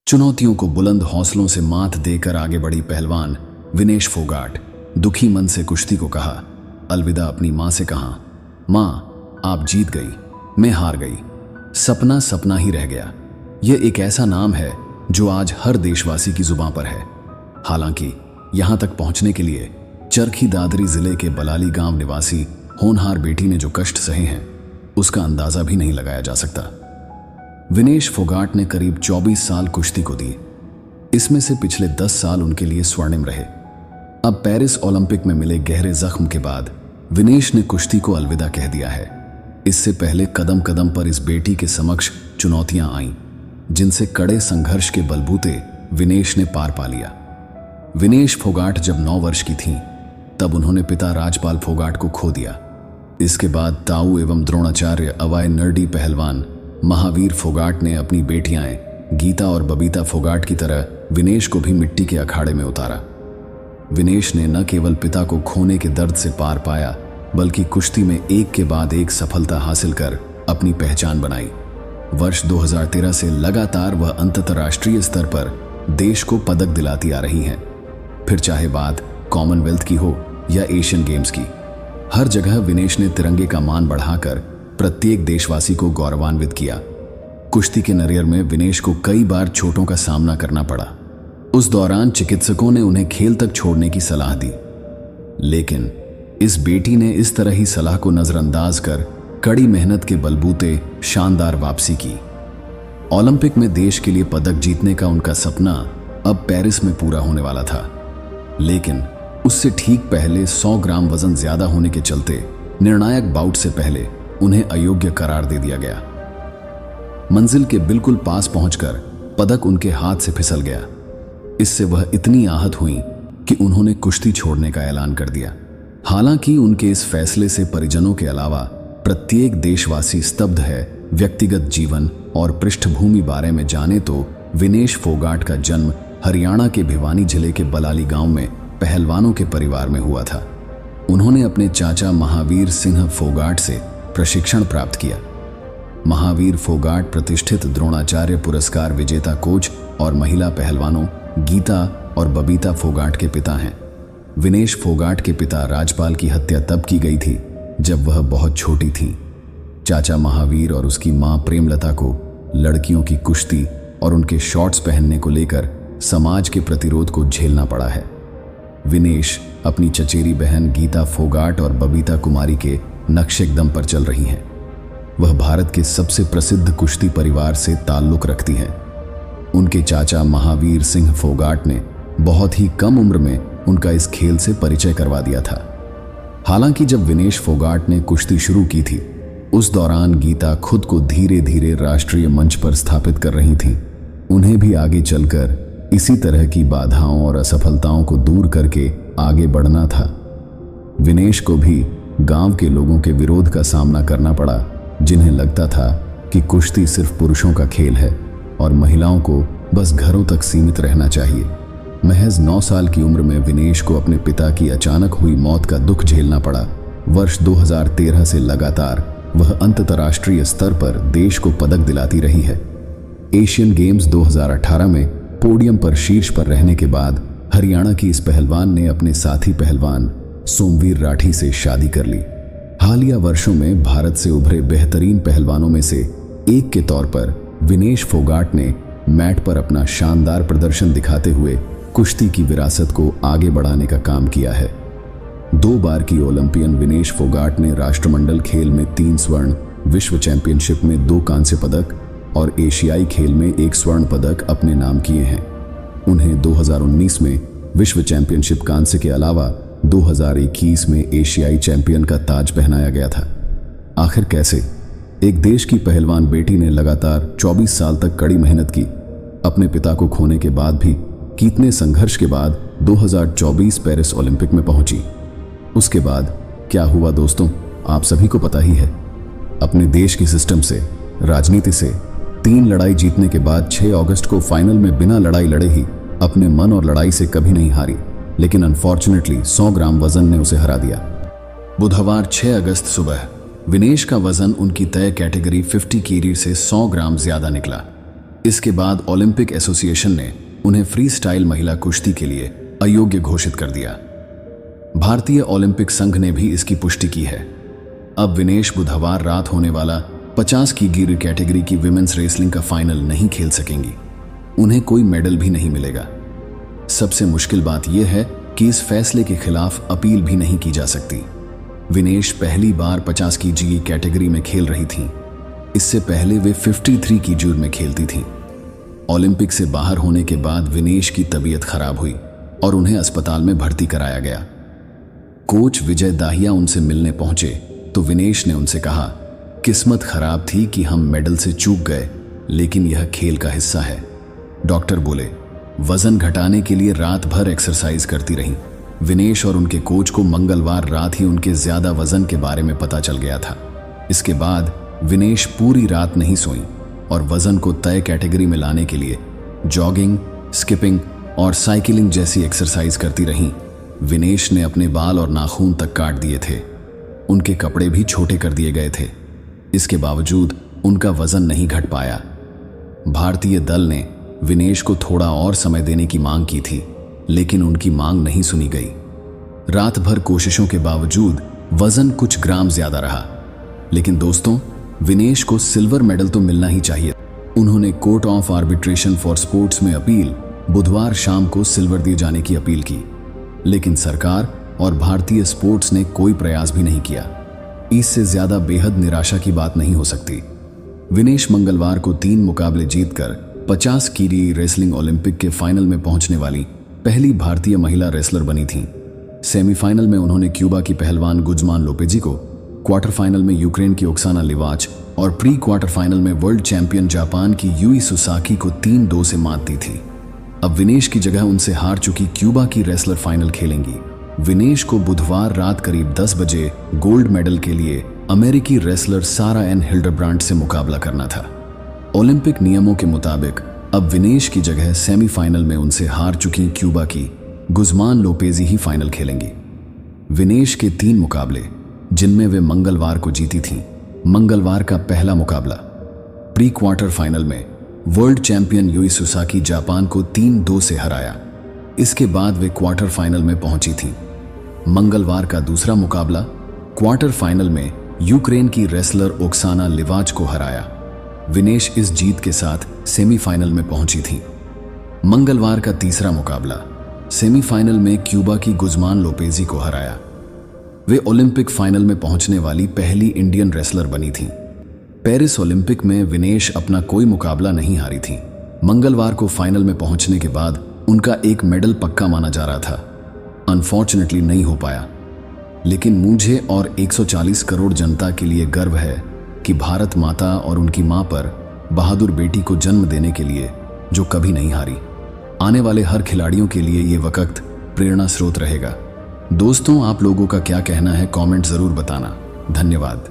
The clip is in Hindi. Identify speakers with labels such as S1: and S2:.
S1: चुनौतियों को बुलंद हौसलों से मात देकर आगे बढ़ी पहलवान विनेश फोगाट दुखी मन से कुश्ती को कहा अलविदा। अपनी मां से कहा, मां आप जीत गई, मैं हार गई, सपना सपना ही रह गया। यह एक ऐसा नाम है जो आज हर देशवासी की जुबां पर है। हालांकि यहां तक पहुंचने के लिए चरखी दादरी जिले के बलाली गांव निवासी होनहार बेटी ने जो कष्ट सहे हैं उसका अंदाजा भी नहीं लगाया जा सकता। विनेश फोगाट ने करीब 24 साल कुश्ती को दिए। इसमें से पिछले 10 साल उनके लिए स्वर्णिम रहे। अब पेरिस ओलंपिक में मिले गहरे जख्म के बाद विनेश ने कुश्ती को अलविदा कह दिया है। इससे पहले कदम कदम पर इस बेटी के समक्ष चुनौतियां आईं, जिनसे कड़े संघर्ष के बलबूते विनेश ने पार पा लिया। विनेश फोगाट जब 9 वर्ष की थीं, तब उन्होंने पिता राजपाल फोगाट को खो दिया। इसके बाद ताऊ एवं द्रोणाचार्य अवाय नरडी पहलवान महावीर फोगाट ने अपनी बेटियां गीता और बबीता फोगाट की तरह विनेश को भी मिट्टी के अखाड़े में उतारा। विनेश ने न केवल पिता को खोने के दर्द से पार पाया, बल्कि कुश्ती में एक के बाद एक सफलता हासिल कर अपनी पहचान बनाई। वर्ष 2013 से लगातार वह अंतर्राष्ट्रीय स्तर पर देश को पदक दिलाती आ रही हैं। फिर चाहे बात कॉमनवेल्थ की हो या एशियन गेम्स की, हर जगह विनेश ने तिरंगे का मान बढ़ाकर प्रत्येक देशवासी को गौरवान्वित किया। कुश्ती के नरियर में विनेश को कई बार चोटों का सामना करना पड़ा। उस दौरान चिकित्सकों ने उन्हें खेल तक छोड़ने की सलाह दी, लेकिन इस बेटी ने इस तरह ही सलाह को नजरअंदाज कर कड़ी मेहनत के बलबूते शानदार वापसी की। ओलंपिक में देश के लिए पदक जीतने का उनका सपना अब पेरिस में पूरा होने वाला था, लेकिन उससे ठीक पहले 100 ग्राम वजन ज्यादा होने के चलते निर्णायक बाउट से पहले उन्हें अयोग्य करार दे दिया गया। मंजिल के बिल्कुल पास पहुंचकर पदक उनके हाथ से फिसल गया। इससे वह इतनी आहत हुई कि उन्होंने कुश्ती छोड़ने का ऐलान कर दिया। हालांकि उनके इस फैसले से परिजनों के अलावा प्रत्येक देशवासी स्तब्ध है। व्यक्तिगत जीवन और पृष्ठभूमि बारे में जाने तो विनेश फोगाट का जन्म हरियाणा के भिवानी जिले के बलाली गांव में पहलवानों के परिवार में हुआ था। उन्होंने अपने चाचा महावीर सिंह फोगाट से प्रशिक्षण प्राप्त किया। महावीर फोगाट प्रतिष्ठित द्रोणाचार्य पुरस्कार विजेता कोच और महिला पहलवानों गीता और बबीता फोगाट के पिता हैं। विनेश फोगाट के पिता राजपाल की हत्या तब की गई थी जब वह बहुत छोटी थी। चाचा महावीर और उसकी मां प्रेमलता को लड़कियों की कुश्ती और उनके शॉर्ट्स पहनने को लेकर समाज के प्रतिरोध को झेलना पड़ा है। विनेश अपनी चचेरी बहन गीता फोगाट और बबीता कुमारी के नक्शे कदम पर चल रही हैं। वह भारत के सबसे प्रसिद्ध कुश्ती परिवार से ताल्लुक रखती हैं। उनके चाचा महावीर सिंह फोगाट ने बहुत ही कम उम्र में उनका इस खेल से परिचय करवा दिया था। हालांकि जब विनेश फोगाट ने कुश्ती शुरू की थी, उस दौरान गीता खुद को धीरे धीरे राष्ट्रीय मंच पर स्थापित कर रही थीं। उन्हें भी आगे चलकर इसी तरह की बाधाओं और असफलताओं को दूर करके आगे बढ़ना था। विनेश को भी गांव के लोगों के विरोध का सामना करना पड़ा, जिन्हें लगता था कि कुश्ती सिर्फ पुरुषों का खेल है और महिलाओं को बस घरों तक सीमित रहना चाहिए। महज 9 साल की उम्र में विनेश को अपने पिता की अचानक हुई मौत का दुख झेलना पड़ा। वर्ष 2013 से लगातार वह अंतर्राष्ट्रीय स्तर पर देश को पदक दिलाती रही है। एशियन गेम्स 2018 में पोडियम पर शीर्ष पर रहने के बाद हरियाणा की इस पहलवान ने अपने साथी पहलवान सोमवीर राठी से शादी कर ली। हालिया वर्षों में भारत से उभरे बेहतरीन पहलवानों में से एक के तौर पर विनेश फोगाट ने मैट पर अपना शानदार प्रदर्शन दिखाते हुए कुश्ती की विरासत को आगे बढ़ाने का काम किया है। 2 बार की ओलंपियन विनेश फोगाट ने राष्ट्रमंडल खेल में 3 स्वर्ण, विश्व चैंपियनशिप में 2 कांस्य पदक और एशियाई खेल में 1 स्वर्ण पदक अपने नाम किए हैं। उन्हें 2019 में विश्व चैंपियनशिप कांस्य के अलावा 2021 में एशियाई चैंपियन का ताज पहनाया गया था। आखिर कैसे? एक देश की पहलवान बेटी ने लगातार 24 साल तक कड़ी मेहनत की। अपने पिता को खोने के बाद भी कितने संघर्ष के बाद 2024 पेरिस ओलंपिक में पहुंची। उसके बाद क्या हुआ दोस्तों, आप सभी को पता ही है। अपने देश की सिस्टम से, राजनीति से 3 लड़ाई जीतने के बाद 6 अगस्त को फाइनल में बिना लड़ाई लड़े ही अपने मन और लड़ाई से कभी नहीं हारी, लेकिन अनफॉर्चुनेटली 100 ग्राम वजन ने उसे हरा दिया। बुधवार 6 अगस्त सुबह विनेश का वजन उनकी तय कैटेगरी 50 kg से 100 ग्राम ज्यादा निकला। इसके बाद ओलंपिक एसोसिएशन ने उन्हें फ्री स्टाइल महिला कुश्ती के लिए अयोग्य घोषित कर दिया। भारतीय ओलंपिक संघ ने भी इसकी पुष्टि की है। अब विनेश बुधवार रात होने वाला 50 की गिर कैटेगरी की विमेंस रेसलिंग का फाइनल नहीं खेल सकेंगी। उन्हें कोई मेडल भी नहीं मिलेगा। सबसे मुश्किल बात यह है कि इस फैसले के खिलाफ अपील भी नहीं की जा सकती। विनेश पहली बार 50 की जी कैटेगरी में खेल रही थीं। इससे पहले वे 53 की जूर में खेलती थीं। ओलंपिक से बाहर होने के बाद विनेश की तबीयत खराब हुई और उन्हें अस्पताल में भर्ती कराया गया। कोच विजय दाहिया उनसे मिलने पहुंचे तो विनेश ने उनसे कहा, किस्मत खराब थी कि हम मेडल से चूक गए, लेकिन यह खेल का हिस्सा है। डॉक्टर बोले, वजन घटाने के लिए रात भर एक्सरसाइज करती रहीं। विनेश और उनके कोच को मंगलवार रात ही उनके ज्यादा वजन के बारे में पता चल गया था। इसके बाद विनेश पूरी रात नहीं सोई और वजन को तय कैटेगरी में लाने के लिए जॉगिंग, स्किपिंग और साइकिलिंग जैसी एक्सरसाइज करती रहीं। विनेश ने अपने बाल और नाखून तक काट दिए थे। उनके कपड़े भी छोटे कर दिए गए थे। इसके बावजूद उनका वजन नहीं घट पाया। भारतीय दल ने विनेश को थोड़ा और समय देने की मांग की थी, लेकिन उनकी मांग नहीं सुनी गई। रात भर कोशिशों के बावजूद वजन कुछ ग्राम ज्यादा रहा। लेकिन दोस्तों, विनेश को सिल्वर मेडल तो मिलना ही चाहिए। उन्होंने court of arbitration for sports में अपील बुधवार शाम को सिल्वर दिए जाने की अपील की, लेकिन सरकार और भारतीय स्पोर्ट्स ने कोई प्रयास भी नहीं किया। इससे ज्यादा बेहद निराशा की बात नहीं हो सकती। विनेश मंगलवार को 3 मुकाबले जीतकर 50 की रेसलिंग ओलंपिक के फाइनल में पहुंचने वाली पहली भारतीय महिला रेसलर बनी थीं। सेमीफाइनल में उन्होंने क्यूबा की पहलवान गुज़मान लोपेजी को, क्वार्टर फाइनल में यूक्रेन की ओक्साना लिवाच और प्री क्वार्टर फाइनल में वर्ल्ड चैंपियन जापान की यूई सुसाकी को 3-2 से मात दी थी। अब विनेश की जगह उनसे हार चुकी क्यूबा की रेसलर फाइनल खेलेंगी। विनेश को बुधवार रात करीब 10 बजे गोल्ड मेडल के लिए अमेरिकी रेसलर सारा एन हिल्डरब्रांड से मुकाबला करना था। ओलंपिक नियमों के मुताबिक अब विनेश की जगह सेमीफाइनल में उनसे हार चुकी क्यूबा की गुज़मान लोपेजी ही फाइनल खेलेंगी। विनेश के 3 मुकाबले, जिनमें वे मंगलवार को जीती थीं। मंगलवार का पहला मुकाबला प्री क्वार्टर फाइनल में world champion Yui Susaki Japan को 3-2 से हराया। इसके बाद वे क्वार्टर फाइनल में पहुंची थीं। मंगलवार का दूसरा मुकाबला क्वार्टर फाइनल में यूक्रेन की रेसलर ओक्साना लिवाच को हराया। विनेश इस जीत के साथ सेमीफाइनल में पहुंची थीं। मंगलवार का तीसरा मुकाबला सेमीफाइनल में क्यूबा की गुज़मान लोपेजी को हराया। वे ओलंपिक फाइनल में पहुंचने वाली पहली इंडियन रेसलर बनी थीं। पेरिस ओलंपिक में विनेश अपना कोई मुकाबला नहीं हारी थीं। मंगलवार को फाइनल में पहुंचने के बाद उनका एक मेडल पक्का माना जा रहा था। अनफॉर्चुनेटली नहीं हो पाया, लेकिन मुझे और 140 करोड़ जनता के लिए गर्व है कि भारत माता और उनकी मां पर बहादुर बेटी को जन्म देने के लिए जो कभी नहीं हारी। आने वाले हर खिलाड़ियों के लिए ये वक्त प्रेरणा स्रोत रहेगा। दोस्तों, आप लोगों का क्या कहना है कमेंट जरूर बताना। धन्यवाद।